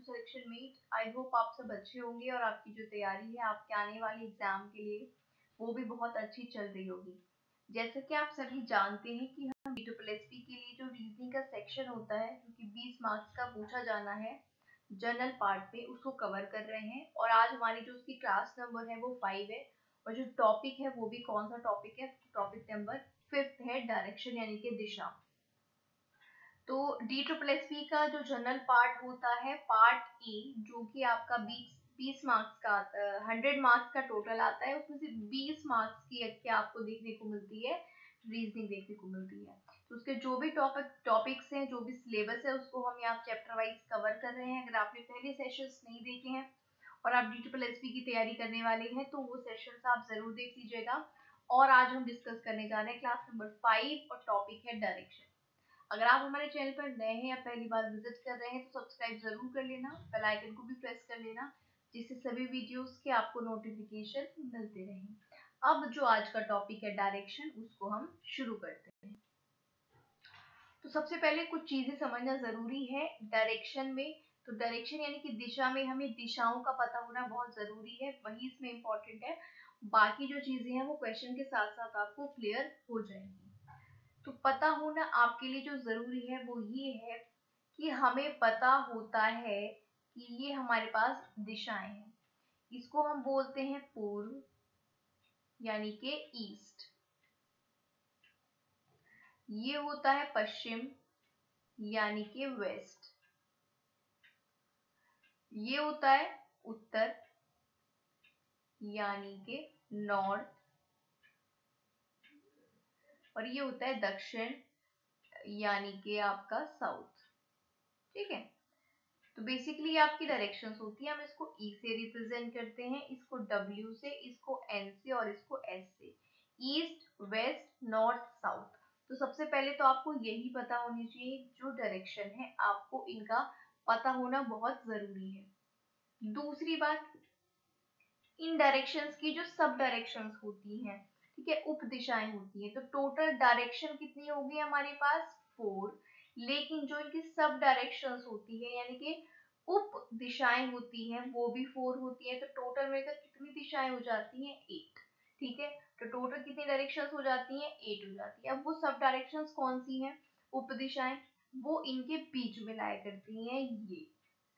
Selection meet. I hope आप सब अच्छे होंगे और आपकी जो तैयारी है आपके आने वाले एग्जाम के लिए वो भी बहुत अच्छी चल रही होगी। जैसे कि आप सभी जानते हैं कि हम DSSP के लिए जो रीजनिंग का सेक्शन होता है जो कि 20 मार्क्स का पूछा जाना है जनरल पार्ट पे, उसको कवर कर रहे हैं। और आज हमारी जो उसकी क्लास नंबर है वो 5 है और जो टॉपिक है वो भी कौन सा टॉपिक है, टॉपिक नंबर 5 है, डायरेक्शन यानी कि दिशा। तो DSSP का जो जनरल पार्ट होता है पार्ट ए, जो कि आपका 20 मार्क्स का आता है, 100 मार्क्स का टोटल आता है, उसमें से 20 मार्क्स की आपको देखने को मिलती है रीजनिंग देखने को मिलती है। तो उसके जो भी टॉपिक्स हैं, जो भी सिलेबस है, उसको हम यहाँ चैप्टर वाइज कवर कर रहे हैं। अगर आपने पहले सेशंस नहीं देखे हैं और आप DSSP की तैयारी करने वाले हैं तो वो सेशंस आप जरूर देख लीजिएगा। और आज हम डिस्कस करने जा रहे हैं क्लास नंबर 5 और टॉपिक है डायरेक्शन। अगर आप हमारे चैनल पर नए हैं या पहली बार विजिट कर रहे हैं तो सब्सक्राइब जरूर कर लेना, बेल आइकन को भी प्रेस कर लेना, जिससे सभी वीडियोस के आपको नोटिफिकेशन मिलते रहें। अब जो आज का टॉपिक है डायरेक्शन, उसको हम शुरू करते हैं। तो सबसे पहले कुछ चीजें समझना जरूरी है डायरेक्शन में। तो डायरेक्शन यानी कि दिशा में हमें दिशाओं का पता होना बहुत जरूरी है, वही इसमें इम्पोर्टेंट है। बाकी जो चीजें हैं वो क्वेश्चन के साथ साथ आपको क्लियर हो जाएंगी। तो पता होना आपके लिए जो जरूरी है वो ये है कि हमें पता होता है कि ये हमारे पास दिशाएं हैं। इसको हम बोलते हैं पूर्व यानी कि ईस्ट, ये होता है पश्चिम यानी कि वेस्ट, ये होता है उत्तर यानी कि नॉर्थ, और ये होता है दक्षिण यानी कि आपका साउथ। ठीक है, तो बेसिकली आपकी डायरेक्शंस होती है। हम इसको E से रिप्रेजेंट करते हैं, इसको W से, इसको N से और इसको S से। East, west, north, south. तो सबसे पहले तो आपको यही पता होनी चाहिए, जो डायरेक्शन है आपको इनका पता होना बहुत जरूरी है। दूसरी बात, इन डायरेक्शंस की जो सब डायरेक्शंस होती हैं, ठीक है, उप दिशाएं होती हैं। तो टोटल डायरेक्शन कितनी होगी हमारे पास 4, लेकिन जो इनकी सब डायरेक्शंस होती है यानी कि उप दिशाएं होती हैं वो भी 4 होती है। तो टोटल मिलकर कितनी दिशाएं हो जाती हैं 8। ठीक है, तो टोटल कितनी डायरेक्शंस हो जाती हैं 8 हो जाती है। अब वो सब डायरेक्शंस कौन सी हैं, उप दिशाएं, वो इनके बीच में लाया करती हैं ये।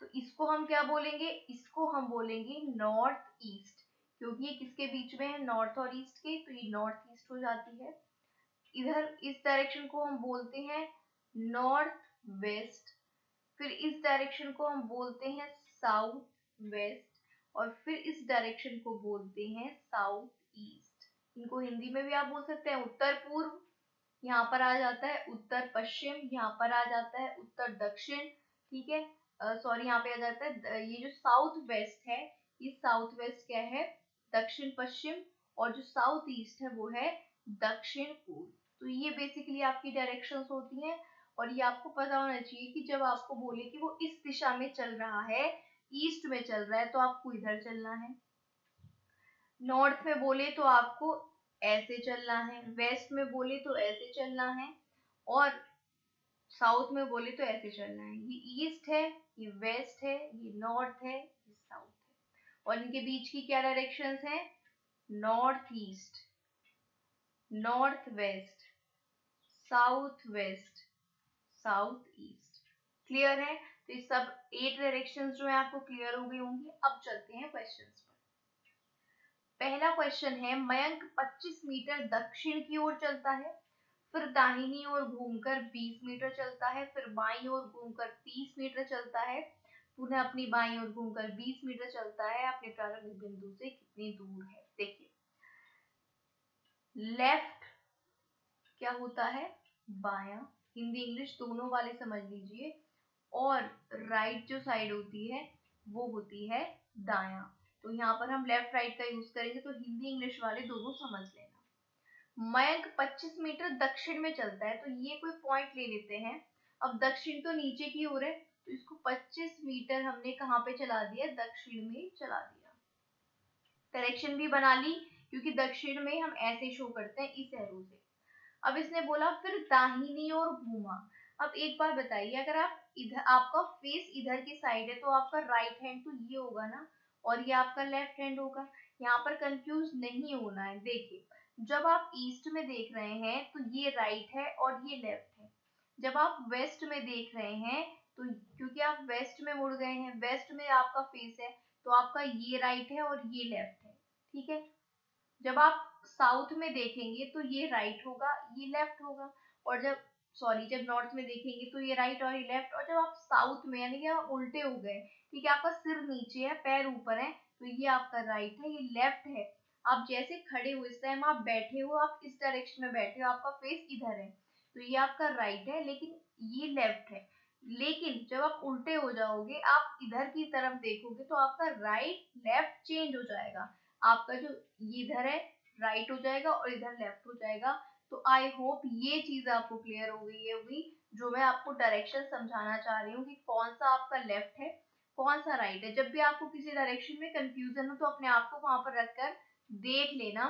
तो इसको हम क्या बोलेंगे, इसको हम बोलेंगे नॉर्थ ईस्ट, क्योंकि ये किसके बीच में है, नॉर्थ और ईस्ट के, तो ये नॉर्थ ईस्ट हो जाती है। इधर इस डायरेक्शन को हम बोलते हैं नॉर्थ वेस्ट, फिर इस डायरेक्शन को हम बोलते हैं साउथ वेस्ट, और फिर इस डायरेक्शन को बोलते हैं साउथ ईस्ट। इनको हिंदी में भी आप बोल सकते हैं उत्तर पूर्व, यहाँ पर आ जाता है उत्तर पश्चिम, यहाँ पर आ जाता है उत्तर दक्षिण। ठीक है, सॉरी यहाँ पे आ जाता है ये जो साउथ वेस्ट है, ये साउथ वेस्ट क्या है, दक्षिण पश्चिम, और जो साउथ ईस्ट है वो है दक्षिण पूर्व। तो ये बेसिकली आपकी डायरेक्शंस होती हैं। और ये आपको पता होना चाहिए कि जब आपको बोले कि वो इस दिशा में चल रहा है, ईस्ट में चल रहा है, तो आपको इधर चलना है। नॉर्थ में बोले तो आपको ऐसे चलना है, वेस्ट में बोले तो ऐसे चलना है, और साउथ में बोले तो ऐसे चलना है। ये ईस्ट है, ये वेस्ट है, ये नॉर्थ है, ये साउथ है, और इनके बीच की क्या डायरेक्शंस हैं, north east, north west, south west, south east. Clear है? तो ये सब 8 डायरेक्शंस जो है आपको क्लियर हो गई होंगी। अब चलते हैं क्वेश्चंस पर। पहला क्वेश्चन है, मयंक 25 मीटर दक्षिण की ओर चलता है, फिर दाहिनी ओर घूमकर 20 मीटर चलता है, फिर बाईं ओर घूमकर 30 मीटर चलता है, पुनः अपनी बाईं ओर घूमकर 20 मीटर चलता है, अपने प्रारंभिक बिंदु से कितनी दूर है। देखिए, लेफ्ट क्या होता है, बायां, हिंदी इंग्लिश दोनों वाले समझ लीजिए, और राइट जो साइड होती है वो होती है दायां। तो यहाँ पर हम लेफ्ट राइट का यूज करेंगे, तो हिंदी इंग्लिश वाले दोनों समझ लेना। मयंक 25 मीटर दक्षिण में चलता है, तो ये कोई पॉइंट ले लेते हैं। अब दक्षिण तो नीचे की ओर है, तो इसको 25 मीटर हमने कहाँ पे चला दिया, दक्षिण में चला दिया। डायरेक्शन भी बना ली, क्योंकि दक्षिण में हम ऐसे शो करते हैं इस एरो से। अब इसने बोला फिर दाहिनी ओर घूमा। अब एक बार बताइए, अगर आप इधर, आपका फेस इधर की साइड है तो आपका राइट हैंड तो ये होगा ना, और ये आपका लेफ्ट हैंड होगा। यहाँ पर कंफ्यूज नहीं होना है। देखिए, जब आप ईस्ट में देख रहे हैं तो ये राइट है और ये लेफ्ट है। जब आप वेस्ट में देख रहे हैं तो, क्योंकि आप वेस्ट में मुड़ गए हैं, वेस्ट में आपका फेस है, तो आपका ये राइट है और ये लेफ्ट है। ठीक है। जब आप साउथ में देखेंगे तो ये राइट होगा, ये लेफ्ट होगा। और जब, सॉरी, जब नॉर्थ में देखेंगे तो ये राइट और ये लेफ्ट। और जब आप साउथ में, यानी कि आप उल्टे हो गए, ठीक है, आपका सिर नीचे है, पैर ऊपर है, तो ये आपका राइट है, ये लेफ्ट है। आप जैसे खड़े हो, इस टाइम आप बैठे हो, आप इस डायरेक्शन में बैठे हो, आपका फेस इधर है, तो ये आपका राइट है, लेकिन ये लेफ्ट है। लेकिन जब आप उल्टे हो जाओगे, आप इधर की तरफ देखोगे, तो आपका राइट लेफ्ट चेंज हो जाएगा। आपका जो इधर है राइट हो जाएगा और इधर लेफ्ट हो जाएगा। तो आई होप ये चीज आपको क्लियर हो गई है अभी, जो मैं आपको डायरेक्शन समझाना चाह रही हूँ कि कौन सा आपका लेफ्ट है, कौन सा राइट है। जब भी आपको किसी डायरेक्शन में कंफ्यूजन हो तो अपने आप को वहां पर रखकर देख लेना,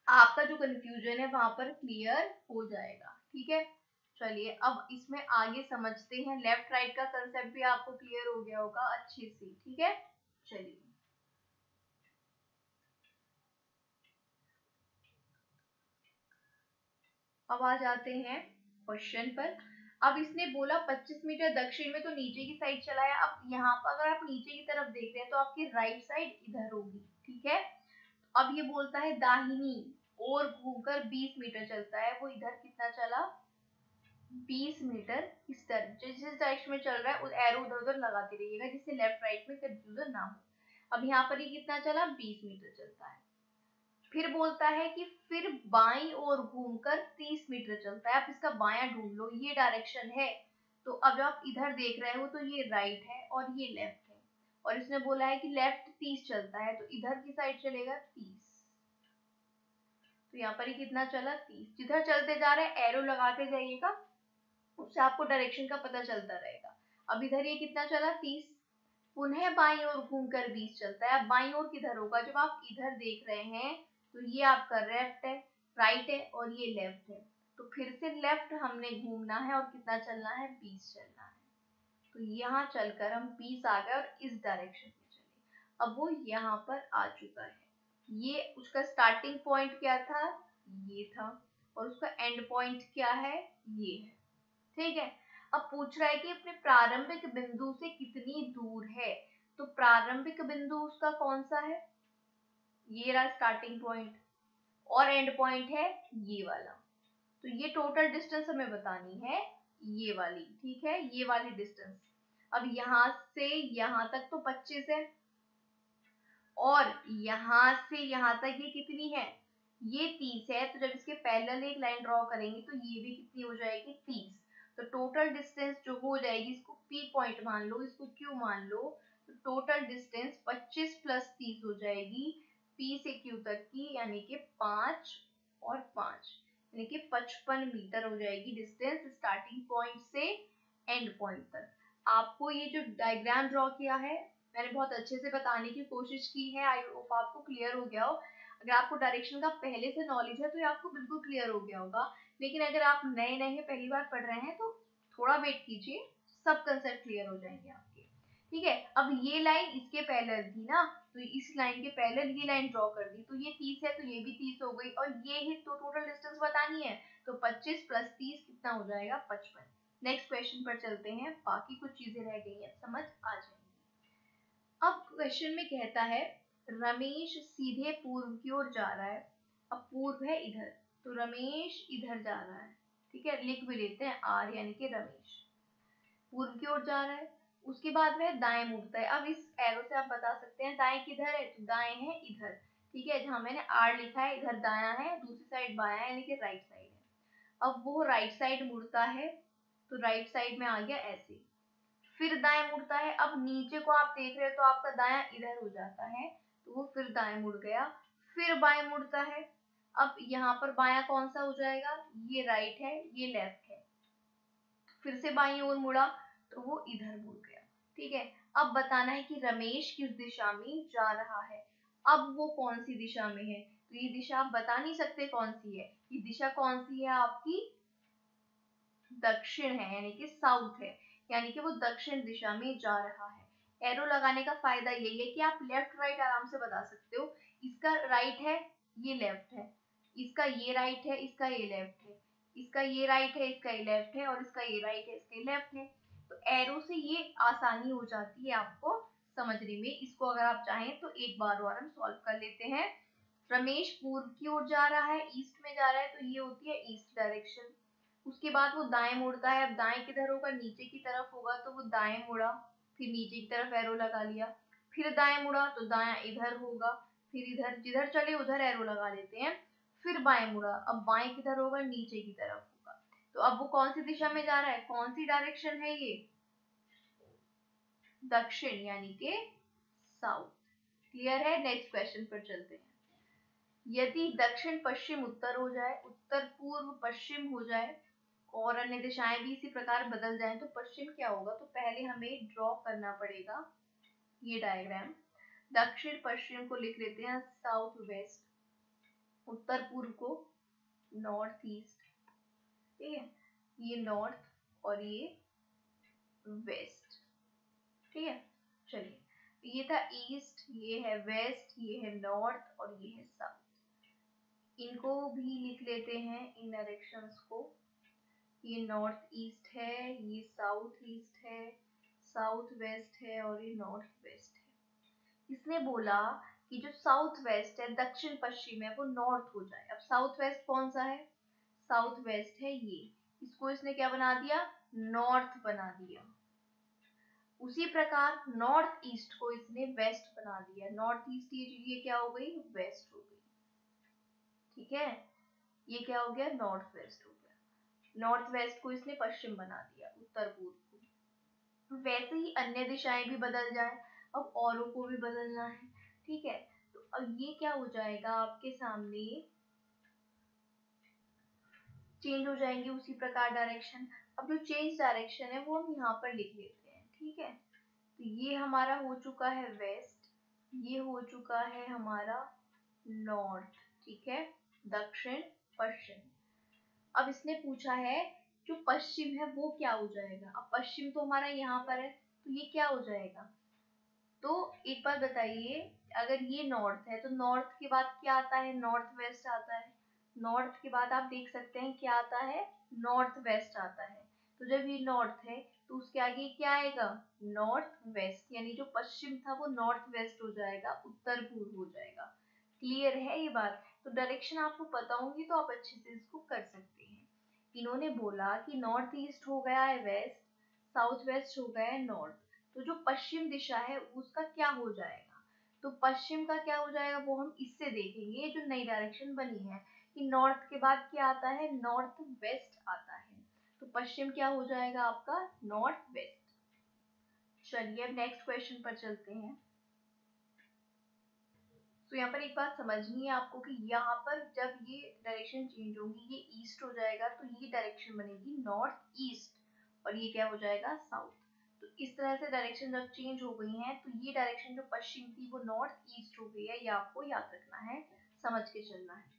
आपका जो कंफ्यूजन है वहां पर क्लियर हो जाएगा। ठीक है। चलिए अब इसमें आगे समझते हैं। लेफ्ट राइट का कंसेप्ट भी आपको क्लियर हो गया होगा अच्छे से। ठीक है। चलिए अब आ जाते हैं क्वेश्चन पर। अब इसने बोला 25 मीटर दक्षिण में, तो नीचे की साइड चलाया। अब यहाँ पर अगर आप नीचे की तरफ देख रहे हैं तो आपकी राइट साइड इधर होगी। ठीक है। अब ये बोलता है दाहिनी और घूमकर 20 मीटर चलता है। वो इधर कितना चला? 20 मीटर। इस तरह जिस डायरेक्शन में चल रहा है उस एरो उधर उधर लगाते रहिएगा, जिससे लेफ्ट राइट में कंफ्यूजन ना हो। अब यहाँ पर ये कितना चला? 20 मीटर चलता है। फिर बोलता है कि फिर बाईं ओर घूमकर 30 मीटर चलता है। आप इसका बायां ढूंढ लो, ये डायरेक्शन है। तो अब आप इधर देख रहे हो तो ये राइट है और ये लेफ्ट है, और इसने बोला है कि लेफ्ट 30 चलता है, तो इधर की साइड चलेगा 30। तो यहाँ पर ही कितना चला? 30। जिधर चलते जा रहे हैं एरो लगाते जाइएगा, उससे आपको डायरेक्शन का पता चलता रहेगा। अब इधर ये कितना चला? 30। पुनः बाईं ओर घूमकर 20 चलता है। अब बाईं ओर किधर होगा? जब आप इधर देख रहे हैं तो ये आपका लेफ्ट है, राइट है और ये लेफ्ट है। तो फिर से लेफ्ट हमने घूमना है और कितना चलना है? 20 चलना है। तो यहाँ चलकर हम 20 आ गए और इस डायरेक्शन में चले। अब वो यहाँ पर आ चुका है। ये उसका स्टार्टिंग पॉइंट क्या था? ये था। और उसका एंड पॉइंट क्या है? ये है। ठीक है। अब पूछ रहा है कि अपने प्रारंभिक बिंदु से कितनी दूर है। तो प्रारंभिक बिंदु उसका कौन सा है? ये रहा स्टार्टिंग पॉइंट, और एंड पॉइंट है ये वाला। तो ये टोटल डिस्टेंस हमें बतानी है, ये वाली। ठीक है, ये वाली डिस्टेंस। अब यहां से यहां तक तो 25 है, और यहां से यहां तक ये कितनी है? ये 30 है। तो जब इसके पैरेलल एक लाइन ड्रॉ करेंगे तो ये भी कितनी हो जाएगी? 30। तो टोटल डिस्टेंस जो हो जाएगी, इसको पी पॉइंट मान लो, इसको क्यू मान लो, तो टोटल डिस्टेंस 25 प्लस 30 हो जाएगी पी से क्यू तक की, यानी कि 5 और 5, यानी कि 55 मीटर हो जाएगी डिस्टेंस स्टार्टिंग पॉइंट से एंड पॉइंट तक। आपको ये जो डायग्राम ड्रॉ किया है, मैंने बहुत अच्छे से बताने की कोशिश की है। आई होप आपको क्लियर हो गया हो। अगर आपको डायरेक्शन का पहले से नॉलेज है तो ये आपको बिल्कुल क्लियर हो गया होगा। लेकिन अगर आप नए नए हैं, पहली बार पढ़ रहे हैं, तो थोड़ा वेट कीजिए, सब कंसेप्ट क्लियर हो जाएंगे आपके। ठीक है। अब ये लाइन इसके पैरेलल थी ना, तो इस लाइन के पैरेलल ये लाइन ड्रॉ कर दी, तो ये 30 है तो ये भी 30 हो गई, और ये ही तो टोटल डिस्टेंस बतानी है। तो 25 प्लस 30 कितना हो जाएगा? 55। नेक्स्ट क्वेश्चन पर चलते हैं, बाकी कुछ चीजें रह गई हैं, समझ आ जाएंगी। अब क्वेश्चन में कहता है रमेश सीधे पूर्व की ओर जा रहा है। अब पूर्व है इधर, तो रमेश इधर जा रहा है। ठीक है, लिख भी लेते हैं आर, यानी कि रमेश पूर्व की ओर जा रहा है। उसके बाद वह दाएं मुड़ता है। अब इस एरो से आप बता सकते हैं दाएं किधर है, तो दाएं है इधर। ठीक है, जहां मैंने आर लिखा है इधर दायां है, दूसरी साइड बायां है, यानी कि राइट साइड है। अब वो राइट साइड मुड़ता है, तो राइट साइड में आ गया ऐसे। फिर दाएं मुड़ता है। अब नीचे को आप देख रहे हो तो आपका दायां इधर हो जाता है, तो वो फिर दाएं मुड़ गया। फिर बाएं मुड़ता है। अब यहाँ पर बायां कौन सा हो जाएगा? ये राइट है, ये लेफ्ट है। फिर से बाईं ओर मुड़ा तो वो इधर मुड़ गया। ठीक है। अब बताना है कि रमेश किस दिशा में जा रहा है। अब वो कौन सी दिशा में है? तो ये दिशा आप बता नहीं सकते कौन सी है। ये दिशा कौन सी है आपकी? दक्षिण है यानी कि साउथ है, यानी कि वो दक्षिण दिशा में जा रहा है। एरो लगाने का फायदा यही है कि आप लेफ्ट राइट आराम से बता सकते हो। इसका राइट है, ये लेफ्ट है, इसका ये राइट है, इसका ये लेफ्ट है, इसका ये राइट है, इसका ये लेफ्ट है, और इसका ये राइट है, इसका ये लेफ्ट है। तो एरो से ये आसानी हो जाती है आपको समझने में। इसको अगर आप चाहें तो एक बार और हम सॉल्व कर लेते हैं। रमेश पूर्व की ओर जा रहा है, ईस्ट में जा रहा है, तो ये होती है ईस्ट डायरेक्शन। उसके बाद वो दाएं मुड़ता है, अब दाएं किधर होगा, नीचे की तरफ होगा, तो वो दाएं मुड़ा, फिर नीचे की तरफ एरो लगा लिया, फिर दाएं मुड़ा तो दाएं इधर होगा, फिर इधर जिधर चले उधर एरो लगा लेते हैं, फिर बाएं मुड़ा, अब बाएं किधर होगा, नीचे की तरफ होगा। तो अब वो कौन सी दिशा में जा रहा है, कौन सी डायरेक्शन है ये, दक्षिण यानी कि साउथ। क्लियर है? नेक्स्ट क्वेश्चन पर चलते हैं। यदि दक्षिण पश्चिम उत्तर हो जाए, उत्तर पूर्व पश्चिम हो जाए और अन्य दिशाएं भी इसी प्रकार बदल जाएं तो पश्चिम क्या होगा, तो पहले हमें ड्रॉ करना पड़ेगा ये डायग्राम। दक्षिण पश्चिम को लिख लेते हैं साउथ वेस्ट, उत्तर पूर्व को नॉर्थ ईस्ट, ठीक है, ये नॉर्थ और ये वेस्ट, ठीक है। चलिए, ये था ईस्ट, ये है वेस्ट, ये है नॉर्थ और ये है साउथ। इनको भी लिख लेते हैं इन डायरेक्शंस को। ये नॉर्थ ईस्ट है, ये साउथ ईस्ट है, साउथ वेस्ट है और ये नॉर्थ वेस्ट है। इसने बोला कि जो साउथ वेस्ट है, दक्षिण पश्चिम है, वो नॉर्थ हो जाए। अब साउथ वेस्ट कौन सा है, साउथ वेस्ट है ये, इसको इसने क्या बना दिया, नॉर्थ बना दिया। उसी प्रकार नॉर्थ ईस्ट को इसने वेस्ट बना दिया, नॉर्थ ईस्ट ये क्या हो गई, वेस्ट हो गई, ठीक है। ये क्या हो गया, नॉर्थ वेस्ट हो गया। नॉर्थ वेस्ट को इसने पश्चिम बना दिया, उत्तर पूर्व को। वैसे ही अन्य दिशाएं भी बदल जाए, अब औरों को भी बदलना है, ठीक है। तो अब ये क्या हो जाएगा आपके सामने, चेंज हो जाएंगे उसी प्रकार डायरेक्शन। अब जो चेंज डायरेक्शन है वो हम यहाँ पर लिख लेते हैं, ठीक है। तो ये हमारा हो चुका है वेस्ट, ये हो चुका है हमारा नॉर्थ, ठीक है, दक्षिण पश्चिम। अब इसने पूछा है जो पश्चिम है वो क्या हो जाएगा। अब पश्चिम तो हमारा यहाँ पर है, तो ये क्या हो जाएगा। तो एक बात बताइए, अगर ये नॉर्थ है तो नॉर्थ के बाद क्या आता है, नॉर्थ वेस्ट आता है। नॉर्थ के बाद आप देख सकते हैं क्या आता है, नॉर्थ वेस्ट आता है। तो जब ये नॉर्थ है तो उसके आगे क्या आएगा, नॉर्थ वेस्ट, यानी जो पश्चिम था वो नॉर्थ वेस्ट हो जाएगा, उत्तर पूर्व हो जाएगा। क्लियर है ये बात। तो डायरेक्शन आपको पता होंगी तो आप अच्छे से इसको कर सकते हैं। इन्होंने बोला कि नॉर्थ ईस्ट हो गया है वेस्ट, साउथ वेस्ट हो गया है नॉर्थ, तो जो पश्चिम दिशा है उसका क्या हो जाएगा। तो पश्चिम का क्या हो जाएगा वो हम इससे देखेंगे, जो नई डायरेक्शन बनी है कि नॉर्थ के बाद क्या आता है, नॉर्थ वेस्ट आता है। तो पश्चिम क्या हो जाएगा आपका, नॉर्थ वेस्ट। चलिए अब नेक्स्ट क्वेश्चन पर चलते हैं। तो यहाँ पर एक बात समझनी है आपको कि यहाँ पर जब ये डायरेक्शन चेंज होगी, ये ईस्ट हो जाएगा तो ये डायरेक्शन बनेगी नॉर्थ ईस्ट, और ये क्या हो जाएगा, साउथ। तो इस तरह से डायरेक्शन जब चेंज हो गई हैं तो ये डायरेक्शन जो पश्चिम थी वो नॉर्थ ईस्ट हो गई है, ये आपको याद रखना है, समझ के चलना है।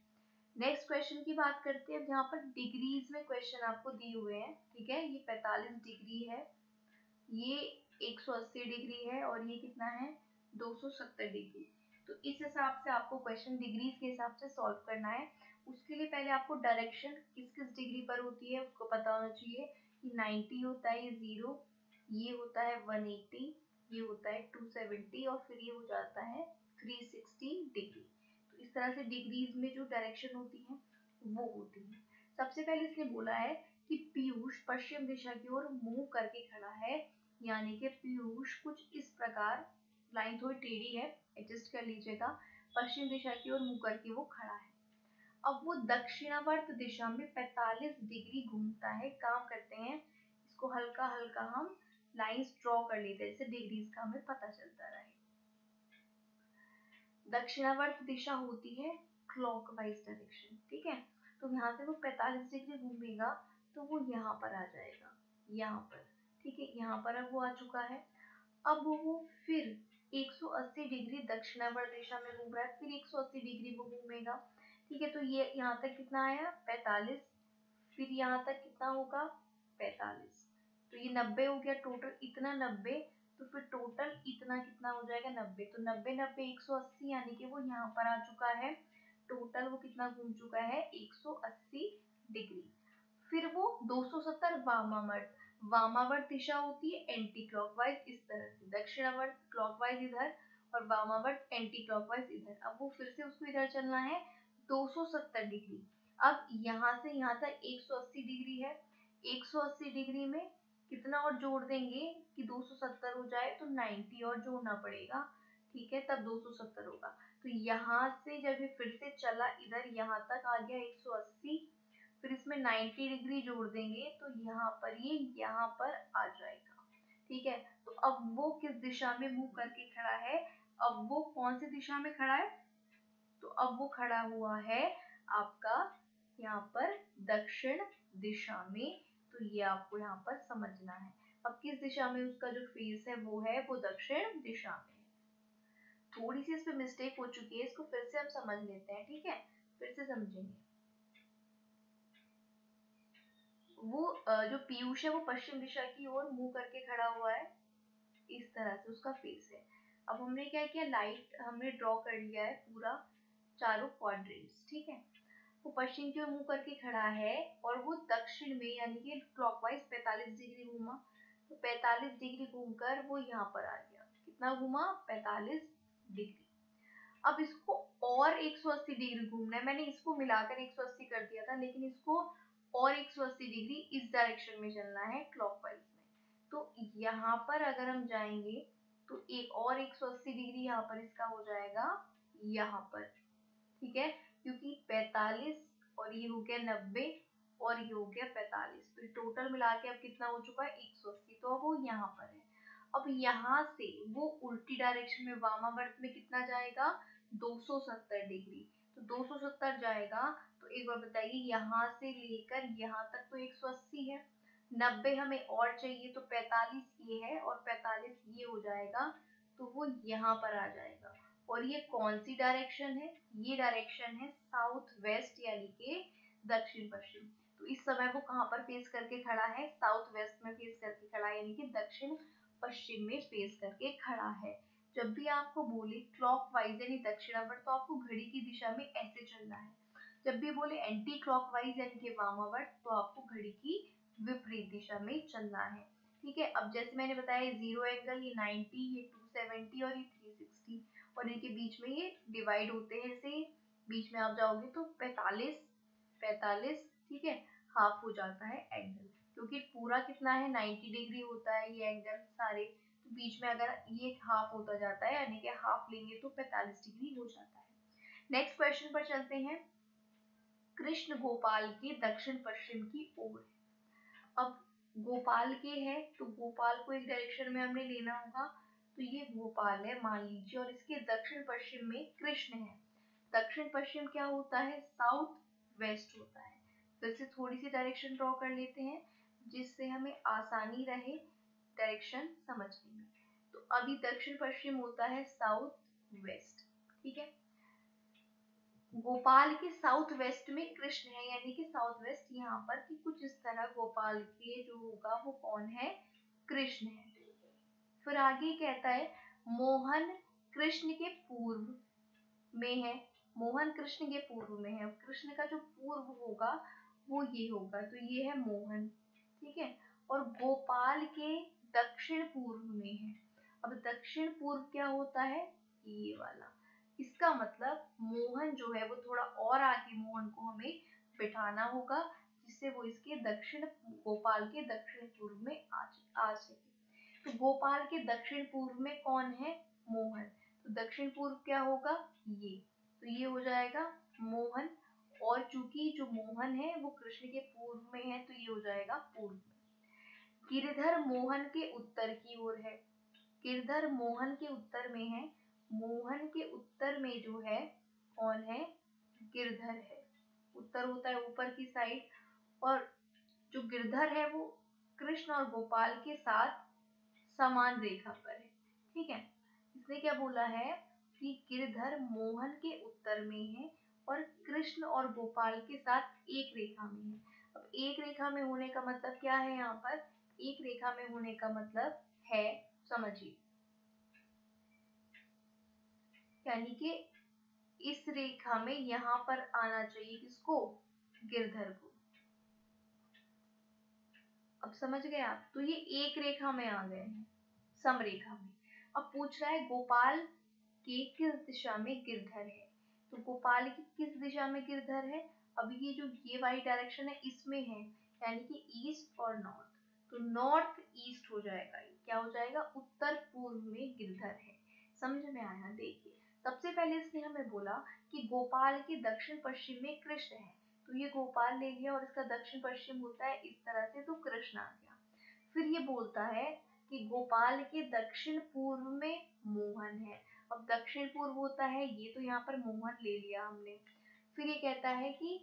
नेक्स्ट क्वेश्चन की बात करते हैं। यहाँ पर डिग्रीज में क्वेश्चन आपको दिए हुए हैं, ठीक है। ये 45 डिग्री है, ये 180 डिग्री है और ये कितना है, 270 डिग्री। तो इस हिसाब से आपको क्वेश्चन डिग्रीज के हिसाब से सॉल्व करना है। उसके लिए पहले आपको डायरेक्शन किस किस डिग्री पर होती है उसको पता होना चाहिए कि 90 होता है, ये 0, ये होता है 180, ये होता है 270 और फिर ये हो जाता है 360 डिग्री। तो इस तरह से डिग्रीज में जो डायरेक्शन होती है वो होती है। सबसे पहले इसने बोला है कि पीयूष पश्चिम दिशा की ओर मुंह करके खड़ा है, यानी कि पीयूष कुछ इस प्रकार, लाइन थोड़ी टेढ़ी है, एडजस्ट कर लीजिएगा, पश्चिम दिशा की ओर मुंह करके वो खड़ा है। अब वो दक्षिणावर्त दिशा में 45 डिग्री घूमता है। काम करते हैं, इसको हल्का हल्का हम लाइंस ड्रॉ कर लेते हैं, इससे डिग्रीज का हमें पता चलता रहे। दक्षिणावर्त दिशा होती है क्लॉकवाइज डायरेक्शन, ठीक है। तो यहाँ से वो 45 डिग्री घूमेगा तो वो यहाँ पर आ जाएगा, यहाँ पर, ठीक है, यहाँ पर अब वो आ चुका है। अब वो फिर 180 डिग्री दक्षिणावर्त दिशा में घूम रहा है, फिर 180 डिग्री वो घूमेगा, ठीक है। तो ये यहाँ तक कितना आया, 45, फिर यहाँ तक कितना होगा 45। तो ये 90 हो गया टोटल, इतना 90, तो फिर टोटल इतना कितना हो जाएगा 90। तो 90 90 180, यानी कि वो यहाँ पर आ चुका है। टोटल वो कितना घूम चुका है 180 डिग्री। फिर वो 270 वामावर्त, वामावर्त दिशा होती है एंटी क्लॉकवाइज इस तरह से, दक्षिणावर्त क्लॉकवाइज इधर और वामावर्त एंटी क्लॉकवाइज इधर। अब वो फिर से उसको इधर चलना है 270 डिग्री। अब यहाँ से यहाँ तक 180 डिग्री है, 180 डिग्री में कितना और जोड़ देंगे कि 270 हो जाए, तो 90 और जोड़ना पड़ेगा, ठीक है, तब 270 होगा। तो यहाँ से जब ये फिर से चला इधर यहाँ तक आ गया 180, फिर इसमें 90 डिग्री जोड़ देंगे तो यहाँ पर ये यहाँ पर आ जाएगा, ठीक है। तो अब वो किस दिशा में मूव करके खड़ा है, अब वो कौन सी दिशा में खड़ा है, तो अब वो खड़ा हुआ है आपका यहाँ पर दक्षिण दिशा में। तो ये आपको यहाँ पर समझना है। अब किस दिशा में उसका जो फेस है वो दक्षिण दिशा में है। थोड़ी सी इसमें मिस्टेक हो चुकी है, इसको फिर से हम समझ लेते हैं, ठीक है, फिर से समझेंगे। वो जो पीयूष है वो पश्चिम दिशा की ओर मुंह करके खड़ा हुआ है, इस तरह से उसका फेस है। अब हमने क्या किया, लाइट हमने ड्रॉ कर लिया है पूरा चारों क्वाड्रेंट्स, ठीक है। वो पश्चिम की ओर मुंह करके खड़ा है और वो दक्षिण में यानी कि क्लॉकवाइज 45 डिग्री घूमा। तो 45 डिग्री घूमकर वो यहाँ पर आ गया, कितना घूमा 45 डिग्री। अब इसको और 180 डिग्री घूमना है, मैंने इसको मिलाकर 180 कर दिया था, लेकिन इसको और 180 डिग्री इस डायरेक्शन में चलना है क्लॉकवाइज में। तो यहाँ पर अगर हम जाएंगे तो एक और 180 डिग्री यहाँ पर इसका हो जाएगा यहाँ पर, ठीक है, क्योंकि 45 और ये हो गया 90 और ये हो गया 45, तो टोटल मिला के अब कितना हो चुका है 180। तो अब वो यहाँ पर है। अब यहाँ से वो उल्टी डायरेक्शन में वामावर्त में कितना जाएगा 270 डिग्री। तो 270 जाएगा, तो एक बार बताइए यहाँ से लेकर यहाँ तक तो 180 है, 90 हमें और चाहिए, तो 45 ये है और 45 ये हो जाएगा, तो वो यहाँ पर आ जाएगा। और ये कौन सी डायरेक्शन है, ये डायरेक्शन है साउथ वेस्ट यानी कि दक्षिण पश्चिम। तो इस समय वो कहाँ पर फेस करके खड़ा है, साउथ वेस्ट में फेस करके खड़ा है, यानी कि दक्षिण पश्चिम में फेस करके खड़ा है। जब भी आपको बोले क्लॉकवाइज यानी दक्षिणावर्त, तो आपको घड़ी की दिशा में ऐसे चलना है। जब भी बोले एंटी क्लॉकवाइज यानी कि वामावर्त, तो आपको घड़ी की विपरीत दिशा में चलना है, ठीक है। अब जैसे मैंने बताया 0 एंगल, ये 90, ये 270 और ये 360, और इनके बीच में ये डिवाइड होते हैं, ऐसे बीच में आप जाओगे तो 45 45, ठीक है, हाफ हो जाता है एंगल, क्योंकि पूरा कितना है 90 डिग्री होता है ये एंगल सारे, तो बीच में अगर ये हाफ होता जाता है यानी कि हाफ लेंगे तो 45 डिग्री हो जाता है। नेक्स्ट क्वेश्चन पर चलते हैं। कृष्ण गोपाल के दक्षिण पश्चिम की ओर। अब गोपाल के है तो गोपाल को एक डायरेक्शन में हमने लेना होगा, तो ये गोपाल है मान लीजिए, और इसके दक्षिण पश्चिम में कृष्ण है। दक्षिण पश्चिम क्या होता है, साउथ वेस्ट होता है। फिर से थोड़ी सी डायरेक्शन ड्रॉ कर लेते हैं जिससे हमें आसानी रहे डायरेक्शन समझने में। तो अभी दक्षिण पश्चिम होता है साउथ वेस्ट, ठीक है। गोपाल के साउथ वेस्ट में कृष्ण है, यानी कि साउथ वेस्ट यहाँ पर कि कुछ इस तरह गोपाल के जो होगा वो कौन है, कृष्ण है। फिर आगे कहता है मोहन कृष्ण के पूर्व में है, मोहन कृष्ण के पूर्व में है। कृष्ण का जो पूर्व होगा वो ये होगा, तो ये है मोहन, ठीक है। और गोपाल के दक्षिण पूर्व में है। अब दक्षिण पूर्व क्या होता है, ये वाला। इसका मतलब मोहन जो है वो थोड़ा और आगे मोहन को हमें बिठाना होगा, जिससे वो इसके दक्षिण, गोपाल के दक्षिण पूर्व में आ सके। तो गोपाल के दक्षिण पूर्व में कौन है, मोहन। तो दक्षिण पूर्व क्या होगा, ये, तो ये हो जाएगा मोहन। और चूंकि जो मोहन है वो कृष्ण के पूर्व में है, तो ये हो जाएगा पूर्व। गिरधर मोहन के उत्तर की ओर है, गिरधर मोहन के उत्तर में है। मोहन के उत्तर में जो है कौन है, गिरधर है। उत्तर होता है ऊपर की साइड, और जो गिरधर है वो कृष्ण और गोपाल के साथ समान रेखा पर है, ठीक है। इसने क्या बोला है कि गिरधर मोहन के उत्तर में है और कृष्ण और गोपाल के साथ एक रेखा में है। अब एक रेखा में होने का मतलब क्या है, यहाँ पर एक रेखा में होने का मतलब है, समझिए, यानी कि इस रेखा में यहाँ पर आना चाहिए किसको, गिरधर को। अब समझ गए आप, तो ये एक रेखा में आ गए हैं, समरेखा में। अब पूछ रहा है गोपाल के किस दिशा में गिरधर है, तो गोपाल की किस दिशा में गिरधर है, अब ये वाली डायरेक्शन है इसमें है, यानी कि ईस्ट और नॉर्थ, तो नॉर्थ ईस्ट हो जाएगा, ये क्या हो जाएगा, उत्तर पूर्व में गिरधर है। समझ में आया? देखिए सबसे पहले इसने हमें बोला कि गोपाल के दक्षिण पश्चिम में कृष्ण है, तो ये गोपाल ले लिया और इसका दक्षिण पश्चिम होता है इस तरह से, तो कृष्ण आ गया। फिर ये बोलता है कि गोपाल के दक्षिण पूर्व में मोहन है, अब दक्षिण पूर्व होता है ये, तो यहाँ पर मोहन ले लिया हमने। फिर ये कहता है कि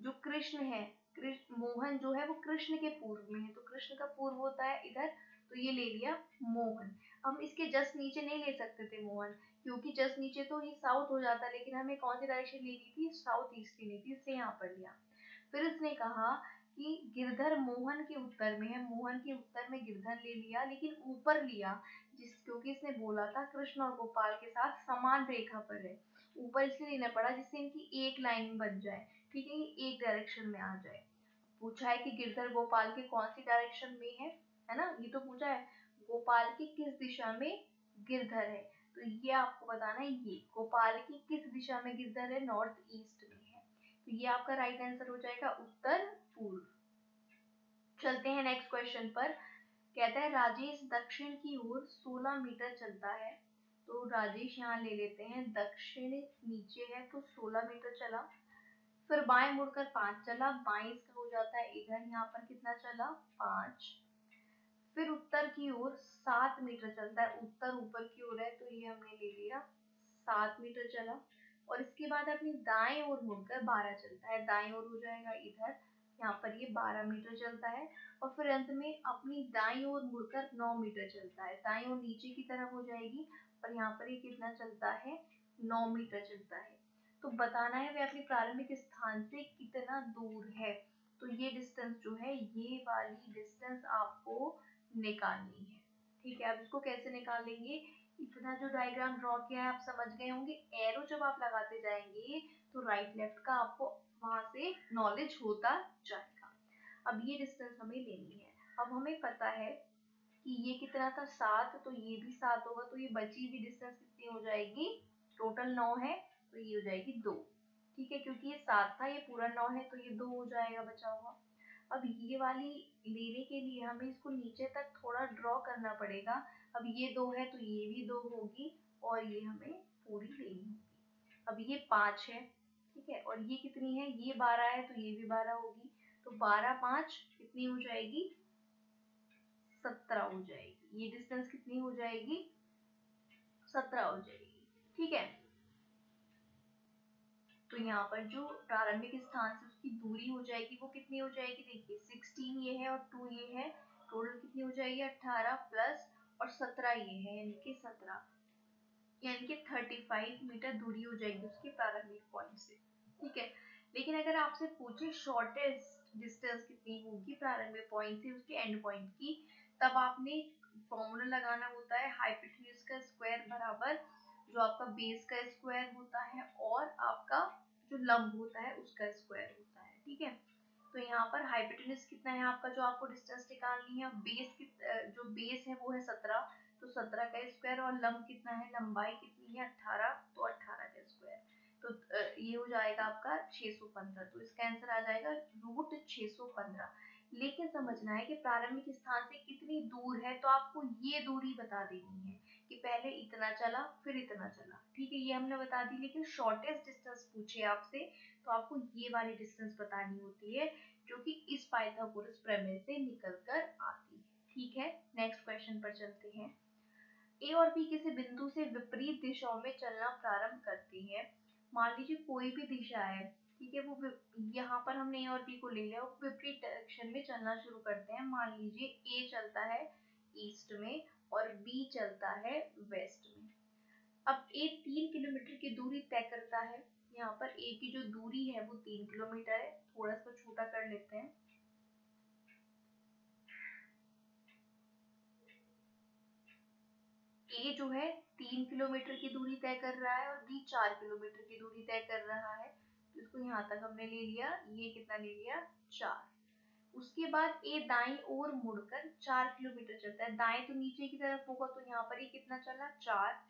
जो कृष्ण है, कृष्ण मोहन जो है वो कृष्ण के पूर्व में है, तो कृष्ण का पूर्व होता है इधर, तो ये ले लिया मोहन। हम इसके जस्ट नीचे नहीं ले सकते थे मोहन, क्योंकि जस्ट नीचे तो ये साउथ हो जाता, लेकिन हमें कौन सी डायरेक्शन लेनी थी, साउथ ईस्ट की लेनी थी, इससे यहाँ पर लिया। फिर इसने कहा कि गिरधर मोहन के उत्तर में है, मोहन के उत्तर में गिरधर ले लिया, लेकिन ऊपर लिया क्योंकि इसने बोला था कृष्ण और गोपाल के साथ समान रेखा पर है, ऊपर इसलिए लेना पड़ा जिससे इनकी एक लाइन बन जाए, ठीक है, ये एक डायरेक्शन में आ जाए। पूछा है कि गिरधर गोपाल के कौन सी डायरेक्शन में है ना, ये तो पूछा है गोपाल की किस दिशा में गिरधर है, तो ये आपको बताना है, ये गोपाल की किस दिशा में गिरधर है, नॉर्थ ईस्ट में है, तो ये आपका राइट आंसर हो जाएगा उत्तर पूर्व। चलते हैं नेक्स्ट क्वेश्चन पर। कहता है राजेश दक्षिण की ओर 16 मीटर चलता है, तो राजेश यहाँ ले लेते हैं, दक्षिण नीचे है तो 16 मीटर चला, फिर बाएं मुड़कर 5 चला, बाएं इसका हो जाता है इधर, यहाँ पर कितना चला 5, फिर उत्तर की ओर 7 मीटर चलता है, उत्तर ऊपर की ओर है तो ये हमने ले लिया 7 मीटर चला, और इसके बाद अपनी दाएं ओर मुड़कर 12 चलता है, दाएं ओर हो जाएगा इधर, यहाँ पर ये 12 मीटर चलता है, और फिर अंत में अपनी दाईं ओर मुड़कर 9 मीटर चलता है, दाईं ओर नीचे की तरफ हो जाएगी, और यहाँ पर ये कितना चलता है 9 मीटर चलता है। तो बताना है वह अपने प्रारंभिक स्थान से कितना दूर है, तो ये डिस्टेंस जो है, ये वाली डिस्टेंस आपको निकालनी है, ठीक है। अब इसको कैसे निकालेंगे, इतना जो डायग्राम ड्रॉ किया है आप समझ गए होंगे, एरो जब आप लगाते जाएंगे तो राइट लेफ्ट का आपको वहां से नॉलेज होता जाएगा। अब ये डिस्टेंस हमें लेनी है, अब हमें पता है कि ये कितना था 7, तो ये भी 7 होगा, तो ये बची हुई डिस्टेंस कितनी हो जाएगी, टोटल 9 है, तो ये हो जाएगी 2, ठीक है, क्योंकि ये 7 था, ये पूरा 9 है, तो ये 2 हो जाएगा बचा हुआ। अब ये वाली लेने के लिए हमें इसको नीचे तक थोड़ा ड्रॉ करना पड़ेगा, अब ये 2 है तो ये भी 2 होगी, और ये हमें पूरी लेनी होगी। अब ये 5 है, ठीक है, और ये कितनी है, ये 12 है, तो ये भी 12 होगी, तो 12 5 कितनी हो जाएगी, 17 हो जाएगी, ये डिस्टेंस कितनी हो जाएगी, 17 हो जाएगी, ठीक है। तो यहाँ पर जो प्रारंभिक स्थान से उसकी दूरी हो जाएगी वो कितनी हो जाएगी, देखिए 16 ये है और 2 ये है, टोटल कितनी हो जाएगी 18 प्लस और 17 ये है, यानी कि 17, यानी कि 35 मीटर दूरी हो जाएगी उसके प्रारंभिक पॉइंट से, ठीक है। लेकिन अगर आपसे पूछे शॉर्टेस्ट डिस्टेंस कितनी होगी प्रारंभिक पॉइंट से उसके एंड पॉइंट की, तब आपने फॉर्मूला लगाना होता है हाइपोटेन्यूज का स्क्वायर बराबर जो आपका बेस का स्क्वायर होता है और आपका जो लंब होता है उसका स्क्वायर होता है, ठीक है। तो यहाँ पर हाइपोटेन्यूज कितना है आपका, जो आपको डिस्टेंस निकालनी है, जो बेस है वो है 17, तो 17 का स्क्वायर, और लंब कितना है, लंबाई कितनी है 18, तो 18 का स्क्वायर, तो ये हो जाएगा आपका 615, तो इसका आंसर आ जाएगा रूट 615। लेकिन समझना है कि प्रारंभिक स्थान से कितनी दूर है, तो आपको ये दूरी बता देनी है कि पहले इतना चला फिर इतना चला, ठीक है, ये हमने बता दी। लेकिन शॉर्टेस्ट डिस्टेंस पूछे आपसे तो आपको ये वाली डिस्टेंस बतानी होती है जो कि इस पाइथागोरस प्रमेय से निकल कर आती है, ठीक है। नेक्स्ट क्वेश्चन पर चलते हैं। ए और बी किसी बिंदु से विपरीत दिशाओं में चलना प्रारंभ करती है, मान लीजिए कोई भी दिशा है, ठीक है, वो यहाँ पर हमने ए और बी को ले लिया, वो विपरीत डायरेक्शन में चलना शुरू करते हैं, मान लीजिए ए चलता है ईस्ट में और बी चलता है वेस्ट में। अब ए 3 किलोमीटर की दूरी तय करता है, यहाँ पर ए की जो दूरी है वो 3 किलोमीटर है। थोड़ा सा छोटा कर लेते हैं। ए जो है 3 किलोमीटर की दूरी तय कर रहा है और बी 4 किलोमीटर की दूरी तय कर रहा है। तो इसको यहाँ तक हमने ले लिया। ये कितना ले लिया? 4। उसके बाद ए दाईं ओर मुड़कर 4 किलोमीटर चलता है। दाएं तो नीचे की तरफ होगा, तो यहाँ पर ये कितना चला? 4।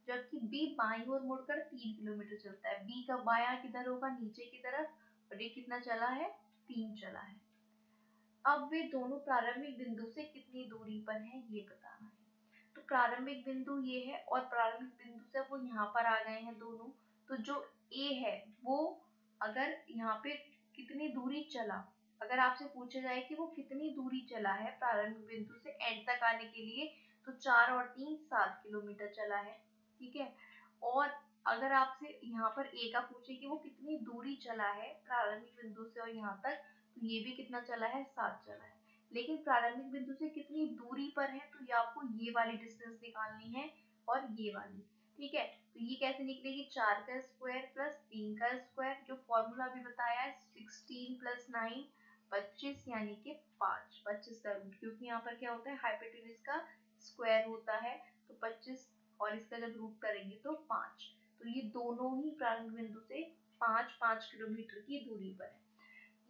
जबकि बी बाईं ओर मुड़कर 3 किलोमीटर चलता है। बी का बायां किधर होगा? नीचे की तरफ। और ये कितना चला है? 3 चला है। अब वे दोनों प्रारंभिक बिंदु से कितनी दूरी पर हैं, ये बताना है। तो प्रारंभिक बिंदु ये है और प्रारंभिक बिंदु से वो यहाँ पर आ गए हैं दोनों। तो जो ए है वो अगर यहाँ पे कितनी दूरी चला, अगर आपसे पूछा जाए कि वो कितनी दूरी चला है प्रारंभिक बिंदु से एंड तक आने के लिए, तो 4 और 3 7 किलोमीटर चला है। ठीक है। और अगर आपसे यहाँ पर ए का पूछे कि वो कितनी दूरी चला है प्रारंभिक बिंदु से और यहाँ तक, तो ये भी कितना चला है? 7 चला है। लेकिन प्रारंभिक बिंदु से कितनी दूरी पर है, तो ये आपको ये वाली डिस्टेंस निकालनी है और ये वाली। ठीक है। तो ये कैसे निकलेगी? 4 का स्क्वायर प्लस 3 का स्क्वायर, जो फॉर्मूला अभी बताया है 16 प्लस 9 25, यानी कि 5। 25 का रूट, क्योंकि यहाँ पर क्या होता है? हाइपोटेन्यूज का स्क्वायर होता है। तो 25 और इसका जब रूट करेंगे तो 5। तो ये दोनों ही प्रारंभिक बिंदु से 5-5 किलोमीटर की दूरी पर है।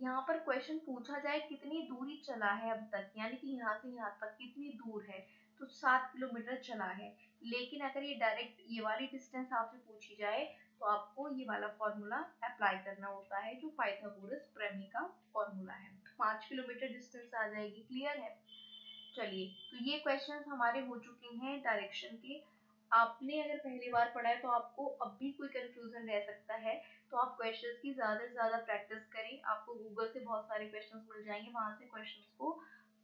यहाँ पर क्वेश्चन पूछा जाए कितनी दूरी चला है अब तक, यानी कि यहाँ से यहाँ तक कितनी दूर है, तो 7 किलोमीटर चला है। लेकिन अगर ये डायरेक्ट ये वाली डिस्टेंस आपसे पूछी जाए, तो आपको ये वाला फॉर्मूला अप्लाई करना होता है, जो पाइथागोरस प्रमेय का फॉर्मूला है। 5 किलोमीटर डिस्टेंस आ जाएगी। क्लियर है? चलिए, तो ये क्वेश्चंस हमारे हो चुके हैं डायरेक्शन के। आपने अगर पहली बार पढ़ा है तो आपको अब भी कोई कंफ्यूजन रह सकता है, तो आप क्वेश्चंस की ज्यादा से ज्यादा प्रैक्टिस करें। आपको गूगल से बहुत सारे क्वेश्चंस मिल जाएंगे, वहां से क्वेश्चंस को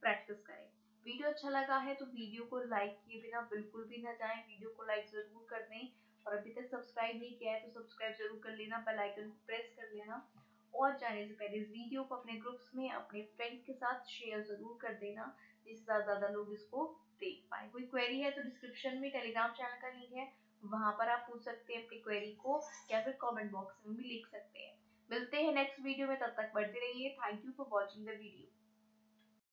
प्रैक्टिस करें। वीडियो अच्छा लगा है तो वीडियो को लाइक किए बिना बिल्कुल भी ना जाएं। वीडियो को लाइक जरूर कर दें और अभी तक सब्सक्राइब नहीं किया है तो सब्सक्राइब जरूर कर लेना, बेल आइकन को प्रेस कर लेना। और जाने से पहले इस वीडियो को अपने ग्रुप्स में अपने फ्रेंड्स के साथ शेयर जरूर कर देना, जिससे ज्यादा लोग इसको देख पाए। कोई क्वेरी है तो डिस्क्रिप्शन में टेलीग्राम चैनल का लिंक है, वहां पर आप पूछ सकते हैं अपनी क्वेरी को, या फिर कमेंट बॉक्स में भी लिख सकते हैं। मिलते हैं नेक्स्ट वीडियो में, तब तक पढ़ते रहिए। Thank you for watching the video.